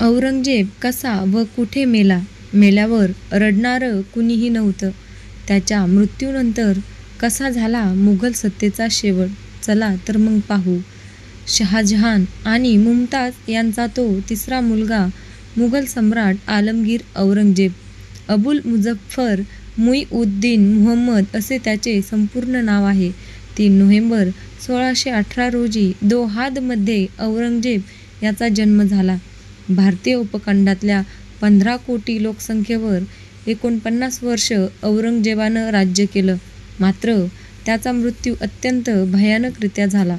औरंगजेब कसा व कुठे मेला? मेल्यावर रडणारं कुणीही नव्हतं. त्याच्या मृत्यूनंतर कसा झाला मुघल सत्तेचा शेवट? चला तर मग पाहू. शहाजहान आणि मुमताज यांचा तो तिसरा मुलगा मुघल सम्राट आलमगीर औरंगजेब. अबुल मुझफ्फर मुइउद्दीन मुहम्मद असे त्याचे संपूर्ण नाव आहे. 3 नोव्हेंबर 1618 रोजी दोहादमध्ये औरंगजेब याचा जन्म झाला. भारतीय उपखंडातल्या 15 कोटी लोकसंख्येवर 49 वर्ष औरंगजेबानं राज्य केलं. मात्र त्याचा मृत्यू अत्यंत भयानकरित्या झाला.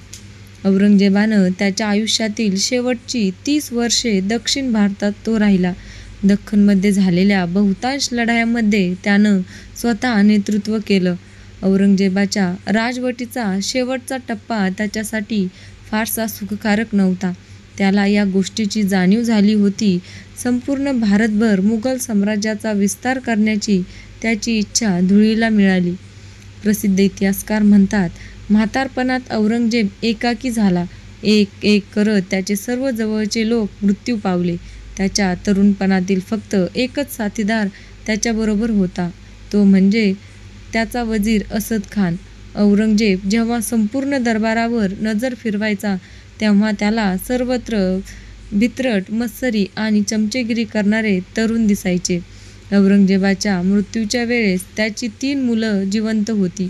औरंगजेबानं त्याच्या आयुष्यातील शेवटची 30 वर्षे दक्षिण भारतात तो राहिला. दख्खनमध्ये झालेल्या बहुतांश लढायांमध्ये त्यानं स्वतः नेतृत्व केलं. औरंगजेबाच्या राजवटीचा शेवटचा टप्पा त्याच्यासाठी फारसा सुखकारक नव्हता. त्याला या गोष्टीची जाणीव झाली होती. संपूर्ण भारतभर मुघल साम्राज्याचा विस्तार करण्याची त्याची इच्छा धुळीला मिळाली. प्रसिद्ध इतिहासकार म्हणतात, म्हातारपणात औरंगजेब एकाकी झाला. एक एक करत त्याचे सर्व जवळचे लोक मृत्यू पावले. त्याच्या तरुणपणातील फक्त एकच साथीदार त्याच्याबरोबर होता, तो म्हणजे त्याचा वजीर असद खान. औरंगजेब जेव्हा संपूर्ण दरबारावर नजर फिरवायचा तेव्हा त्याला सर्वत्र भित्रट, मत्सरी आणि चमचेगिरी करणारे तरुण दिसायचे. औरंगजेबाच्या मृत्यूच्या वेळेस त्याची 3 मुलं जिवंत होती.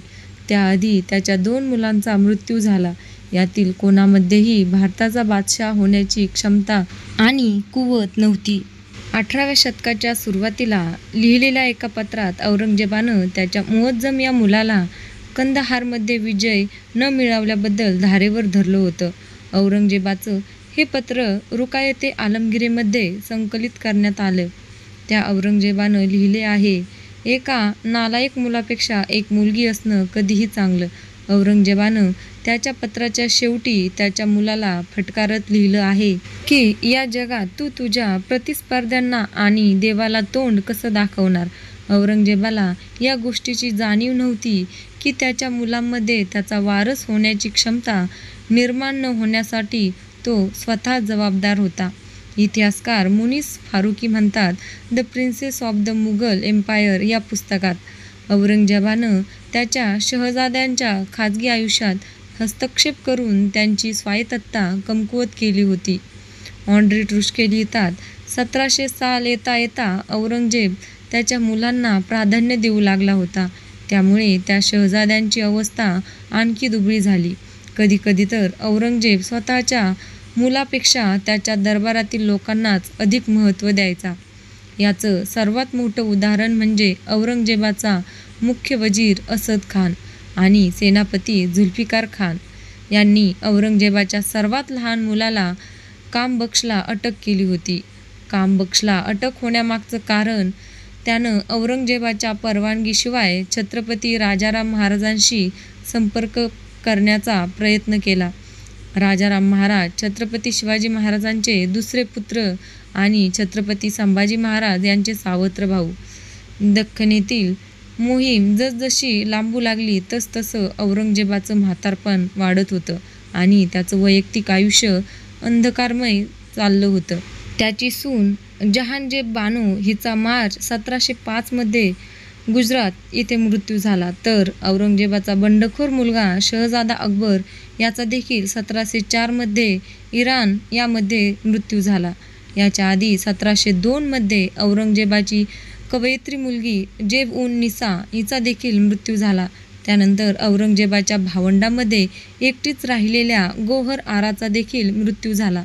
त्याआधी त्याच्या 2 मुलांचा मृत्यू झाला. यातील कोणामध्येही भारताचा बादशाह होण्याची क्षमता आणि कुवत नव्हती. 18व्या शतकाच्या सुरुवातीला लिहिलेल्या एका पत्रात औरंगजेबानं त्याच्या मुअज्जम या मुलाला कंदहारमध्ये विजय न मिळवल्याबद्दल धारेवर धरलं होतं. औरंगजेबाचं हे पत्र रुकायते आलमगीरमध्ये संकलित करण्यात आलं. त्या औरंगजेबानं लिहिले आहे, एका नालायक मुलापेक्षा एक मुलगी असणं कधीही चांगलं. औरंगजेबानं त्याच्या पत्राच्या शेवटी त्याच्या मुलाला फटकारत लिहिलं आहे की या जगात तू तुझ्या प्रतिस्पर्ध्यांना आणि देवाला तोंड कसं दाखवणार? औरंगजेबाला या गोष्टीची जाणीव नव्हती की त्याच्या मुलांमध्ये त्याचा वारस होण्याची क्षमता निर्माण न होण्यासाठी तो स्वतः जबाबदार होता. इतिहासकार मुनीस फारुकी म्हणतात, the princes of the Mughal empire या पुस्तकात औरंगजेबानं त्याच्या शहजाद्यांच्या खाजगी आयुष्यात हस्तक्षेप करून त्यांची स्वायत्तता कमकुवत केली होती. ऑड्री ट्रुस्के लिहितात, 1700 साल येता येता औरंगजेब त्याच्या मुलांना प्राधान्य देऊ लागला होता. त्यामुळे त्या शहजाद्यांची अवस्था आणखी दुबळी झाली. कधीकधी तर औरंगजेब स्वतःच्या मुलापेक्षा त्याच्या दरबारातील लोकांनाच अधिक महत्त्व द्यायचा. याचं सर्वात मोठं उदाहरण म्हणजे औरंगजेबाचा मुख्य वजीर असद खान आणि सेनापती जुल्फिकार खान यांनी औरंगजेबाच्या सर्वात लहान मुलाला कामबख्शला अटक केली होती. कामबख्शला अटक होण्यामागचं कारण त्यानं औरंगजेबाच्या परवानगीशिवाय छत्रपती राजाराम महाराजांशी संपर्क करण्याचा प्रयत्न केला. राजाराम महाराज छत्रपती शिवाजी महाराजांचे दुसरे पुत्र आणि छत्रपती संभाजी महाराज यांचे सावत्र भाऊ. दख्खनेतील मोहीम जसजशी लांबू लागली तसतसं औरंगजेबाचं म्हातारपण वाढत होतं आणि त्याचं वैयक्तिक आयुष्य अंधकारमय चाललं होतं. त्याची सून जहानजेब बानो हिचा मार्च 1705 मध्ये गुजरात येथे मृत्यू झाला. तर औरंगजेबाचा बंडखोर मुलगा शहजादा अकबर याचा देखील 1704 मध्ये इराण यामध्ये मृत्यू झाला. याच्या आधी 1702 मध्ये औरंगजेबाची कवयित्री मुलगी जेब उन निसा हिचा देखील मृत्यू झाला. त्यानंतर औरंगजेबाच्या भावंडामध्ये एकटीच राहिलेल्या गोहर आराचा देखील मृत्यू झाला.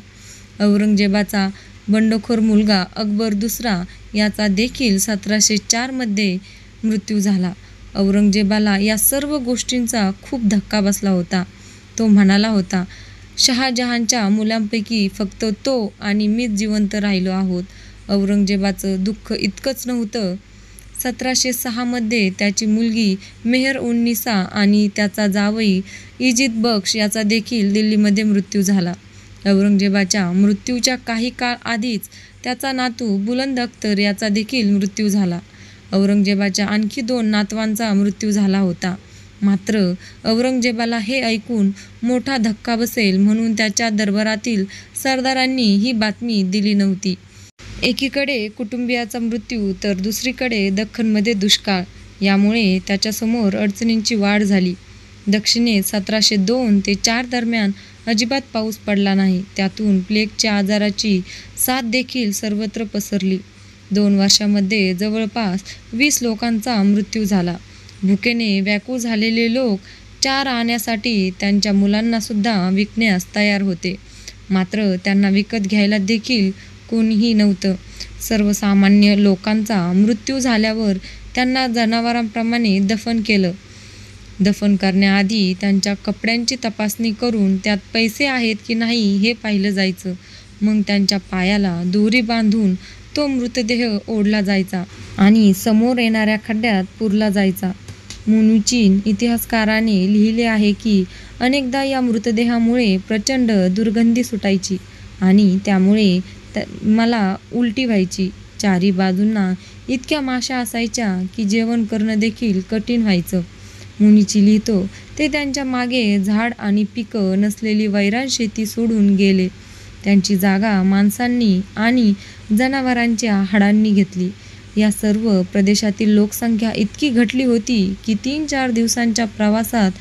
औरंगजेबाचा बंडखोर मुलगा अकबर दुसरा याचा देखील 1704 मध्ये मृत्यू झाला. औरंगजेबाला या सर्व गोष्टींचा खूप धक्का बसला होता. तो म्हणाला होता, शहाजहानच्या मुलांपैकी फक्त तो आणि मीच जिवंत राहिलो आहोत. औरंगजेबाचं दुःख इतकंच नव्हतं. 1706 मध्ये त्याची मुलगी मेहर उन निसा आणि त्याचा जावई इजिद बख्श याचा देखील दिल्लीमध्ये मृत्यू झाला. औरंगजेबाच्या मृत्यूच्या काही काळ आधीच त्याचा नातू बुलंद अख्तर याचा देखील मृत्यू झाला. औरंगजेबाच्या आणखी 2 नातवांचा मृत्यू झाला होता. मात्र औरंगजेबाला हे ऐकून मोठा धक्का बसेल म्हणून त्याच्या दरबारातील सरदारांनी ही बातमी दिली नव्हती. एकीकडे कुटुंबियाचा मृत्यू तर दुसरीकडे दख्खनमध्ये दुष्काळ. यामुळे त्याच्यासमोर अडचणींची वाढ झाली. दक्षिणेत 1702 ते 4 दरम्यान अजिबात पाऊस पडला नाही. त्यातून प्लेगच्या आजाराची साथ देखील सर्वत्र पसरली. 2 वर्षांमध्ये जवळपास 20 लोकांचा मृत्यू झाला. भुकेने व्याकुळ झालेले लोक 4 आण्यासाठी त्यांच्या मुलांनासुद्धा विकण्यास तयार होते. मात्र त्यांना विकत घ्यायला देखील कोणीही नव्हतं. सर्वसामान्य लोकांचा मृत्यू झाल्यावर त्यांना जनावरांप्रमाणे दफन केलं. दफन करण्याआधी त्यांच्या कपड्यांची तपासणी करून त्यात पैसे आहेत की नाही हे पाहिलं जायचं. मग त्यांच्या पायाला दोरी बांधून तो मृतदेह ओढला जायचा आणि समोर येणाऱ्या खड्ड्यात पुरला जायचा. मुनुचिन इतिहासकाराने लिहिले आहे की अनेकदा या मृतदेहामुळे प्रचंड दुर्गंधी सुटायची आणि त्यामुळे मला उलटी व्हायची. 4ही बाजूंना इतक्या माशा असायच्या की जेवण करणं देखील कठीण व्हायचं. मुनीची लिहितो ते त्यांच्या मागे झाड आणि पिकं नसलेली वैराण शेती सोडून गेले. त्यांची जागा माणसांनी आणि जनावरांच्या हाडांनी घेतली. या सर्व प्रदेशातील लोकसंख्या इतकी घटली होती की 3-4 दिवसांच्या प्रवासात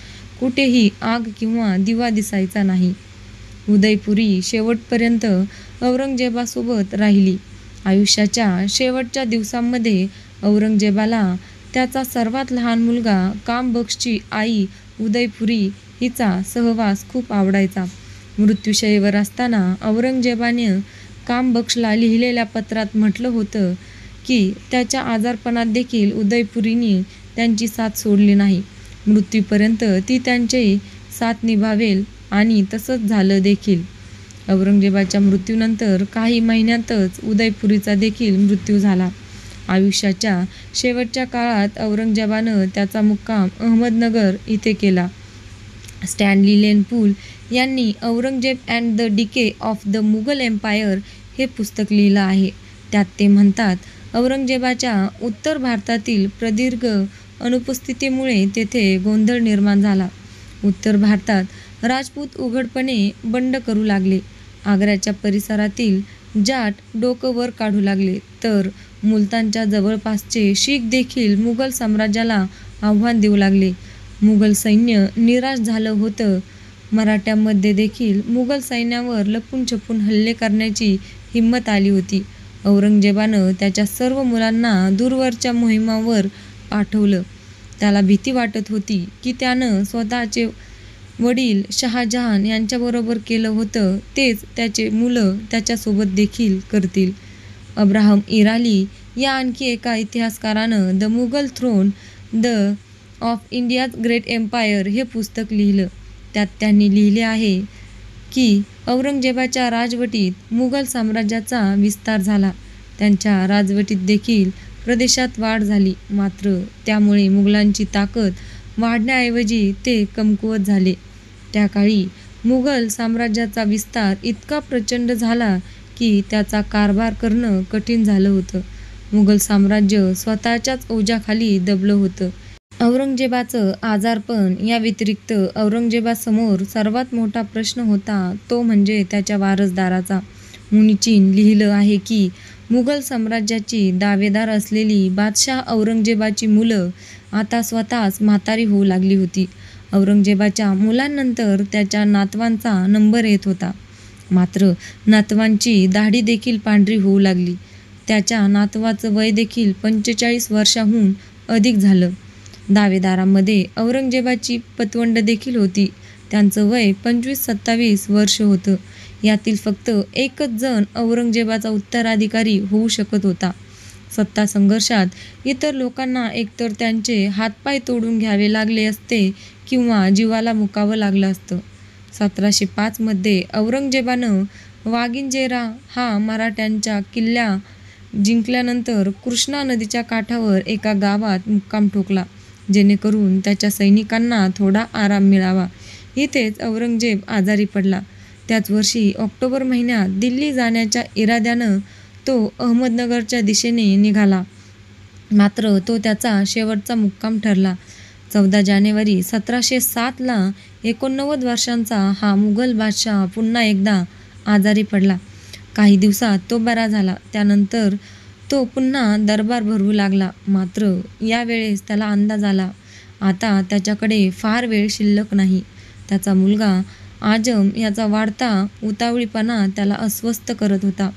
कुठेही आग किंवा दिवा दिसायचा नाही. उदयपुरी शेवटपर्यंत औरंगजेबासोबत राहिली. आयुष्याच्या शेवटच्या दिवसांमध्ये औरंगजेबाला त्याचा सर्वात लहान मुलगा कामबख्शची आई उदयपुरी हिचा सहवास खूप आवडायचा. मृत्यूशय्येवर असताना औरंगजेबाने कामबख्शला लिहिलेल्या पत्रात म्हटलं होतं की त्याच्या आजारपणात देखील उदयपुरीने त्यांची साथ सोडली नाही. मृत्यूपर्यंत ती त्यांची साथ निभावेल आणि तसंच झालं देखील. औरंगजेबाच्या मृत्यूनंतर काही महिन्यातच उदयपुरीचा देखील मृत्यू झाला. आयुष्याच्या शेवटच्या काळात औरंगजेबानं त्याचा मुक्काम अहमदनगर इथे केला. स्टॅनली लेन पूल यांनी Aurangzeb and the decay of the Mughal empire हे पुस्तक लिहिलं आहे. त्यात ते म्हणतात, औरंगजेबाच्या उत्तर भारतातील प्रदीर्घ अनुपस्थितीमुळे तेथे गोंधळ निर्माण झाला. उत्तर भारतात राजपूत उघडपणे बंड करू लागले. आग्र्याच्या परिसरातील जाट डोकं वर काढू लागले, तर मुलतानच्या जवळपासचे शीख देखील मुघल साम्राज्याला आव्हान देऊ लागले. मुघल सैन्य निराश झालं होतं. मराठ्यांमध्ये देखील मुघल सैन्यावर लपून-छपून हल्ले करण्याची हिंमत आली होती. औरंगजेबानं त्याच्या सर्व मुलांना दूरवरच्या मोहिमांवर पाठवलं. त्याला भीती वाटत होती की त्यानं स्वतःचे वडील शहाजहान यांच्याबरोबर केलं होतं तेच त्याचे मुलं त्याच्यासोबत देखील करतील. अब्राहम इराली या आणखी एका इतिहासकारानं the Mughal throne the of India's great empire हे पुस्तक लिहिलं. त्यात त्यांनी लिहिले आहे की औरंगजेबाच्या राजवटीत मुघल साम्राज्याचा विस्तार झाला. त्यांच्या राजवटीत देखील प्रदेशात वाढ झाली. मात्र त्यामुळे मुघलांची ताकद वाढण्याऐवजी ते कमकुवत झाले. त्या काळी मुघल साम्राज्याचा विस्तार इतका प्रचंड झाला की त्याचा कारभार करणं कठीण झालं होतं. मुघल साम्राज्य स्वतःच्याच ओझ्याखाली दबलं होतं. औरंगजेबाचं आजारपण या व्यतिरिक्त औरंगजेबासमोर सर्वात मोठा प्रश्न होता तो म्हणजे त्याच्या वारसदाराचा. मुनीचीन लिहिलं आहे की मुघल साम्राज्याची दावेदार असलेली बादशाह औरंगजेबाची मुलं आता स्वतःच म्हातारी होऊ लागली होती. औरंगजेबाच्या मुलांनंतर त्याच्या नातवांचा नंबर येत होता. मात्र नातवांची दाढी देखील पांढरी होऊ लागली. त्याच्या नातवाचं वय देखील 45 वर्षांहून अधिक झालं. दावेदारांमध्ये औरंगजेबाची पतवंड देखील होती. त्यांचं वय 25-27 वर्ष होतं. यातील फक्त एकच जण औरंगजेबाचा उत्तराधिकारी होऊ शकत होता. सत्ता संघर्षात इतर लोकांना एकतर त्यांचे हातपाय तोडून घ्यावे लागले असते किंवा जीवाला मुकावं लागलं असतं. 1705 मध्ये औरंगजेबानं वागिंजेरा हा मराठ्यांच्या किल्ला जिंकल्यानंतर कृष्णा नदीच्या काठावर एका गावात मुक्काम ठोकला, जेणेकरून त्याच्या सैनिकांना थोडा आराम मिळावा. इथेच औरंगजेब आजारी पडला. त्याच वर्षी ऑक्टोबर महिन्यात दिल्ली जाण्याच्या इराद्यानं तो अहमदनगरच्या दिशेने निघाला. मात्र तो त्याचा शेवटचा मुक्काम ठरला. 14 जानेवारी 1707 ला 89 वर्षांचा हा मुघल बादशाह पुन्हा एकदा आजारी पडला. काही दिवसात तो बरा झाला. त्यानंतर तो पुन्हा दरबार भरवू लागला. मात्र यावेळेस त्याला अंदाज आला, आता त्याच्याकडे फार वेळ शिल्लक नाही. त्याचा मुलगा आजम याचा वाढता उतावळीपणा त्याला अस्वस्थ करत होता.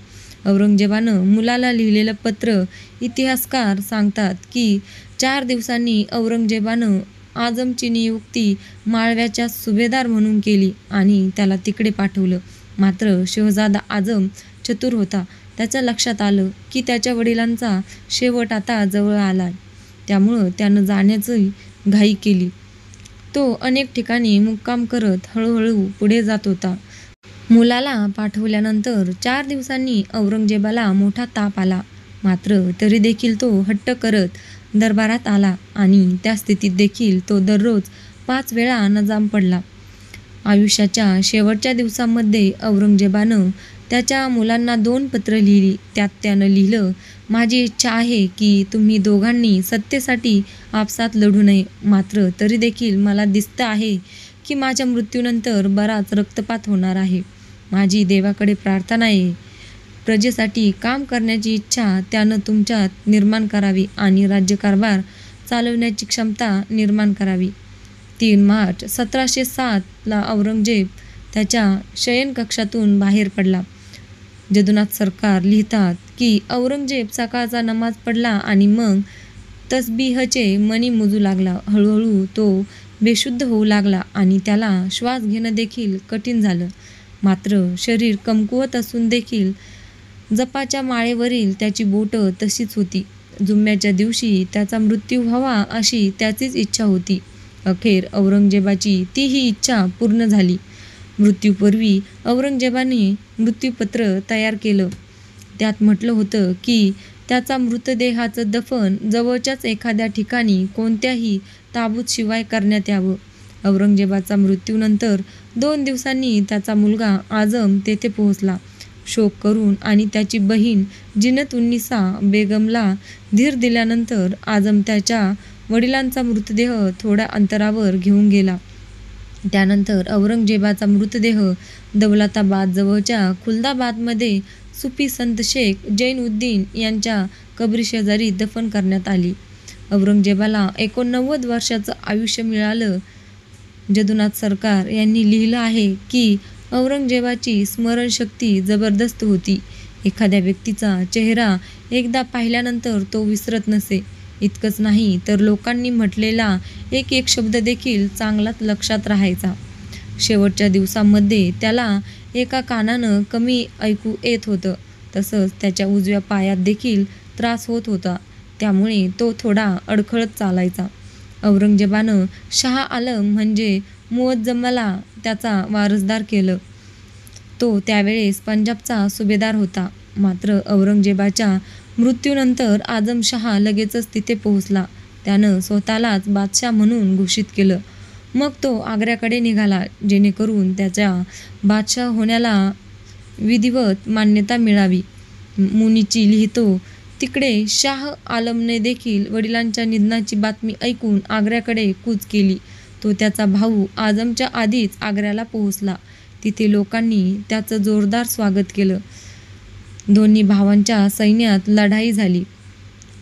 औरंगजेबानं मुलाला लिहिलेलं पत्र इतिहासकार सांगतात की 4 दिवसांनी औरंगजेबानं आजमची नियुक्ती माळव्याच्या सुभेदार म्हणून केली आणि त्याला तिकडे पाठवलं. मात्र शहजादा आजम चतुर होता. त्याच्या लक्षात आलं की त्याच्या वडिलांचा शेवट आता जवळ आलाय. त्यामुळं त्यानं जाण्याची घाई केली. तो अनेक ठिकाणी मुक्काम करत हळूहळू पुढे जात होता. मुलाला पाठवल्यानंतर 4 दिवसांनी औरंगजेबाला मोठा ताप आला. मात्र तरी देखील तो हट्ट करत दरबारात आला आणि त्या स्थितीत देखील तो दररोज 5 वेळा नजाम पडला. आयुष्याच्या शेवटच्या दिवसांमध्ये औरंगजेबानं त्याच्या मुलांना 2 पत्र लिहिली. त्यात त्यानं लिहिलं, माझी इच्छा आहे की तुम्ही दोघांनी सत्तेसाठी आपसात लढू नये. मात्र तरी देखील मला दिसतं आहे की माझ्या मृत्यूनंतर बराच रक्तपात होणार आहे. माझी देवाकडे प्रार्थना आहे, प्रजेसाठी काम करण्याची इच्छा त्यानं तुमच्यात निर्माण करावी आणि राज्यकारभार चालवण्याची क्षमता निर्माण करावी. 3 मार्च 1707 औरंगजेब त्याच्या शयनकक्षातून बाहेर पडला. जदुनाथ सरकार लिहितात की औरंगजेब सकाळचा नमाज पडला आणि मग तसबीहचे मणी मोजू लागला. हळूहळू तो बेशुद्ध होऊ लागला आणि त्याला श्वास घेणं देखील कठीण झालं. मात्र शरीर कमकुवत असून देखील जपाच्या माळेवरील त्याची बोटं तशीच होती. जुम्म्याच्या दिवशी त्याचा मृत्यू व्हावा अशी त्याचीच इच्छा होती. अखेर औरंगजेबाची तीही इच्छा पूर्ण झाली. मृत्यूपूर्वी औरंगजेबाने मृत्यूपत्र तयार केलं. त्यात म्हटलं होतं की त्याचा मृतदेहाचं दफन जवळच्याच एखाद्या ठिकाणी कोणत्याही ताबूतशिवाय करण्यात यावं. औरंगजेबाचा मृत्यूनंतर 2 दिवसांनी त्याचा मुलगा आजम तेथे पोहोचला. शोक करून आणि त्याची बहीण जिनत-उन्निसा बेगमला धीर दिल्यानंतर आजम त्याच्या वडिलांचा मृतदेह थोड्या अंतरावर घेऊन गेला. त्यानंतर औरंगजेबाचा मृतदेह दौलताबाद जवळच्या खुलदाबादमध्ये सुफी संत शेख जैन-उद्दीन यांच्या कबरीशेजारी दफन करण्यात आली. औरंगजेबाला 89 वर्षाचं आयुष्य मिळालं. जदुनाथ सरकार यांनी लिहिलं आहे की औरंगजेबाची स्मरणशक्ती जबरदस्त होती. एखाद्या व्यक्तीचा चेहरा एकदा पाहिल्यानंतर तो विसरत नसे. इतकंच नाही तर लोकांनी म्हटलेला एक शब्द देखील चांगलाच लक्षात राहायचा. शेवटच्या दिवसांमध्ये त्याला एका कानानं कमी ऐकू येत होतं. तसंच त्याच्या उजव्या पायात देखील त्रास होत होता. त्यामुळे तो थोडा अडखळत चालायचा. औरंगजेबानं शाह आलम म्हणजे मुअज्जमला त्याचा वारसदार केलं. तो त्यावेळेस पंजाबचा सुभेदार होता. मात्र औरंगजेबाच्या मृत्यूनंतर आजमशहा लगेचच तिथे पोहोचला. त्यानं स्वतःलाच बादशाह म्हणून घोषित केलं. मग तो आग्र्याकडे निघाला, जेणेकरून त्याच्या बादशाह होण्याला विधिवत मान्यता मिळावी. मुनीची लिहितो, तिकडे शाह आलमने देखील वडिलांच्या निधनाची बातमी ऐकून आग्र्याकडे कूच केली. तो त्याचा भाऊ आजमच्या आधीच आग्र्याला पोहोचला. तिथे लोकांनी त्याचं जोरदार स्वागत केलं. दोन्ही भावांच्या सैन्यात लढाई झाली.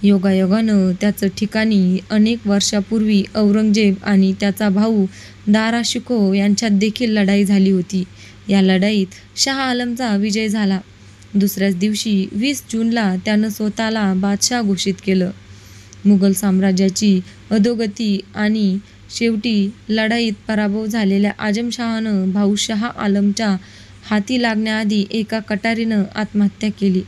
योगायोगानं त्याचं ठिकाणी अनेक वर्षापूर्वी औरंगजेब आणि त्याचा भाऊ दारा शिकोह यांच्यात देखील लढाई झाली होती. या लढाईत शाह आलमचा विजय झाला. दुसऱ्याच दिवशी 20 जूनला त्यानं स्वतःला बादशाह घोषित केलं. मुघल साम्राज्याची अधोगती आणि शेवटी लढाईत पराभव झालेल्या आजमशहानं भाऊ शाह आलमच्या हाती लागण्याआधी एका कटारीनं आत्महत्या केली.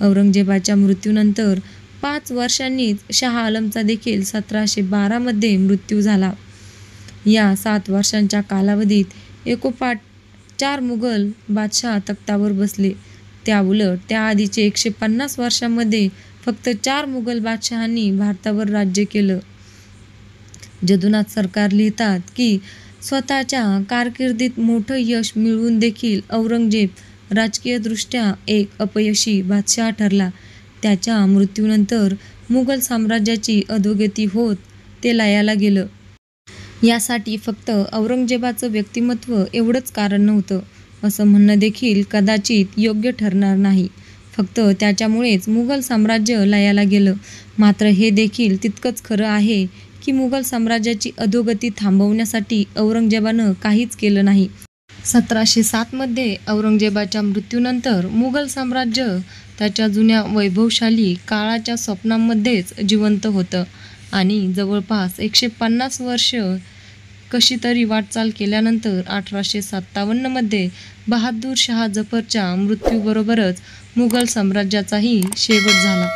औरंगजेबाच्या मृत्यूनंतर 5 वर्षांनीच शाह आलमचा देखील 1712 मध्ये मृत्यू झाला. या 7 वर्षांच्या कालावधीत एकोपाठ 4 मुघल बादशाह तख्तावर बसले. त्याउलट त्याआधीचे 150 वर्षांमध्ये फक्त 4 मुघल बादशहांनी भारतावर राज्य केलं. जदुनाथ सरकार लिहितात की स्वतःच्या कारकिर्दीत मोठं यश मिळवून देखील औरंगजेब राजकीयदृष्ट्या एक अपयशी बादशाह ठरला. त्याच्या मृत्यूनंतर मुघल साम्राज्याची अधोगती होत ते लयाला गेलं. यासाठी फक्त औरंगजेबाचं व्यक्तिमत्व एवढंच कारण नव्हतं. असं म्हणणं देखील कदाचित योग्य ठरणार नाही. फक्त त्याच्यामुळेच मुघल साम्राज्य लयाला गेलं. मात्र हे देखील तितकंच खरं आहे की मुघल साम्राज्याची अधोगती थांबवण्यासाठी औरंगजेबानं काहीच केलं नाही. 1707 मध्ये औरंगजेबाच्या मृत्यूनंतर मुघल साम्राज्य त्याच्या जुन्या वैभवशाली काळाच्या स्वप्नांमध्येच जिवंत होतं आणि जवळपास 150 वर्ष कशी तरी वाटचाल केल्यानंतर 1857 मध्ये बहादूर शाह जफरच्या मृत्यूबरोबरच मुघल साम्राज्याचाही शेवट झाला.